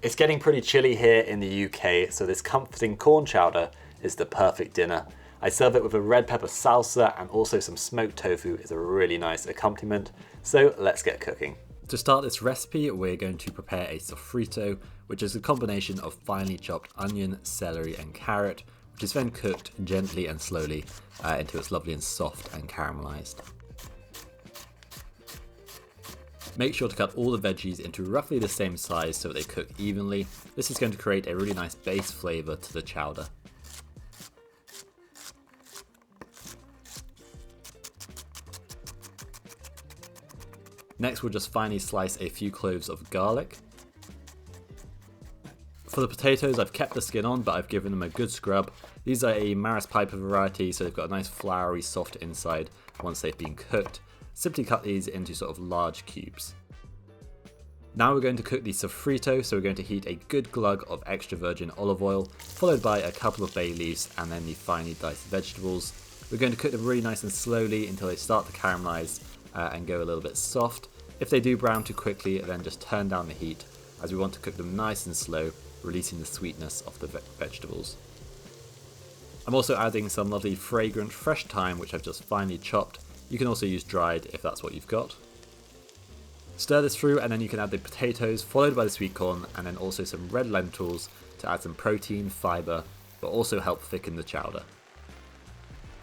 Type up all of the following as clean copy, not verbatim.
It's getting pretty chilly here in the UK, so this comforting corn chowder is the perfect dinner. I serve it with a red pepper salsa, and also some smoked tofu is a really nice accompaniment. So let's get cooking. To start this recipe, we're going to prepare a sofrito, which is a combination of finely chopped onion, celery and carrot, which is then cooked gently and slowly until it's lovely and soft and caramelized. Make sure to cut all the veggies into roughly the same size so that they cook evenly. This is going to create a really nice base flavour to the chowder. Next, we'll just finely slice a few cloves of garlic. For the potatoes, I've kept the skin on, but I've given them a good scrub. These are a Maris Piper variety, so they've got a nice floury, soft inside once they've been cooked. Simply cut these into sort of large cubes. Now we're going to cook the sofrito, so we're going to heat a good glug of extra virgin olive oil, followed by a couple of bay leaves and then the finely diced vegetables. We're going to cook them really nice and slowly until they start to caramelize and go a little bit soft. If they do brown too quickly, then just turn down the heat, as we want to cook them nice and slow, releasing the sweetness of the vegetables. I'm also adding some lovely fragrant fresh thyme, which I've just finely chopped. You can also use dried if that's what you've got. Stir this through, and then you can add the potatoes, followed by the sweet corn, and then also some red lentils to add some protein, fibre, but also help thicken the chowder.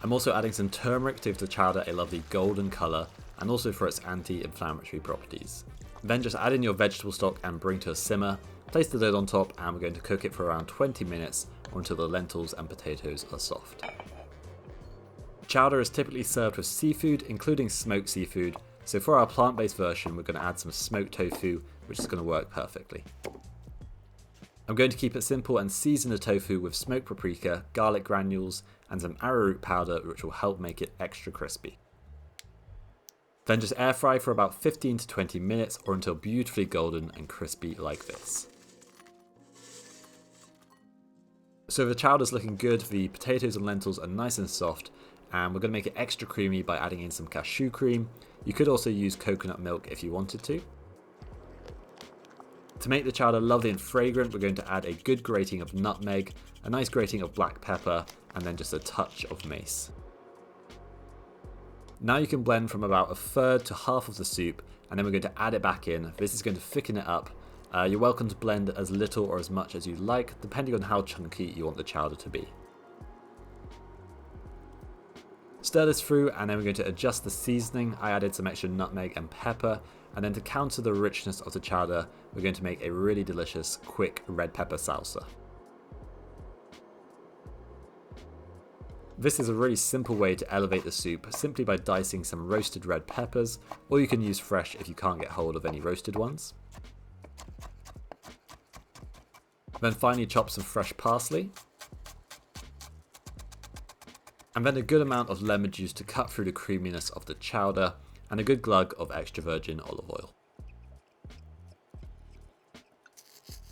I'm also adding some turmeric to give the chowder a lovely golden colour, and also for its anti-inflammatory properties. Then just add in your vegetable stock and bring to a simmer. Place the lid on top, and we're going to cook it for around 20 minutes or until the lentils and potatoes are soft. Chowder is typically served with seafood, including smoked seafood, so for our plant-based version we're going to add some smoked tofu, which is going to work perfectly. I'm going to keep it simple and season the tofu with smoked paprika, garlic granules and some arrowroot powder, which will help make it extra crispy. Then just air fry for about 15 to 20 minutes or until beautifully golden and crispy like this. So the chowder's looking good, the potatoes and lentils are nice and soft, and we're going to make it extra creamy by adding in some cashew cream. You could also use coconut milk if you wanted to. To make the chowder lovely and fragrant, we're going to add a good grating of nutmeg, a nice grating of black pepper, and then just a touch of mace. Now you can blend from about a third to half of the soup, and then we're going to add it back in. This is going to thicken it up. You're welcome to blend as little or as much as you like, depending on how chunky you want the chowder to be. Stir this through, and then we're going to adjust the seasoning. I added some extra nutmeg and pepper, and then to counter the richness of the chowder, we're going to make a really delicious, quick red pepper salsa. This is a really simple way to elevate the soup, simply by dicing some roasted red peppers, or you can use fresh if you can't get hold of any roasted ones. Then finally chop some fresh parsley. And then a good amount of lemon juice to cut through the creaminess of the chowder, and a good glug of extra virgin olive oil.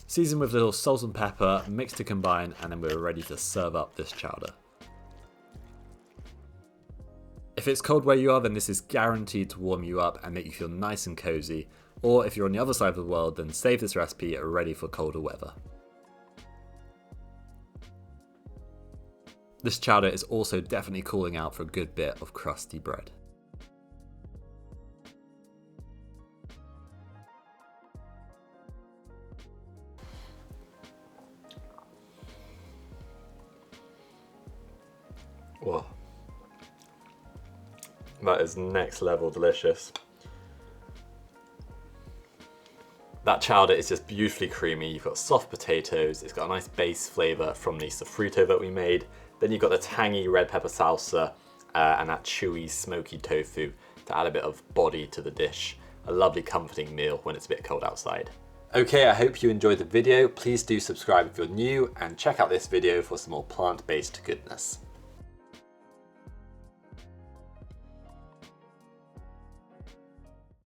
Season with a little salt and pepper, mix to combine, and then we're ready to serve up this chowder. If it's cold where you are, then this is guaranteed to warm you up and make you feel nice and cozy, or if you're on the other side of the world, then save this recipe ready for colder weather. This chowder is also definitely calling out for a good bit of crusty bread. Whoa. That is next level delicious. That chowder is just beautifully creamy. You've got soft potatoes, it's got a nice base flavour from the sofrito that we made. Then you've got the tangy red pepper salsa and that chewy, smoky tofu to add a bit of body to the dish. A lovely comforting meal when it's a bit cold outside. Okay, I hope you enjoyed the video. Please do subscribe if you're new and check out this video for some more plant-based goodness.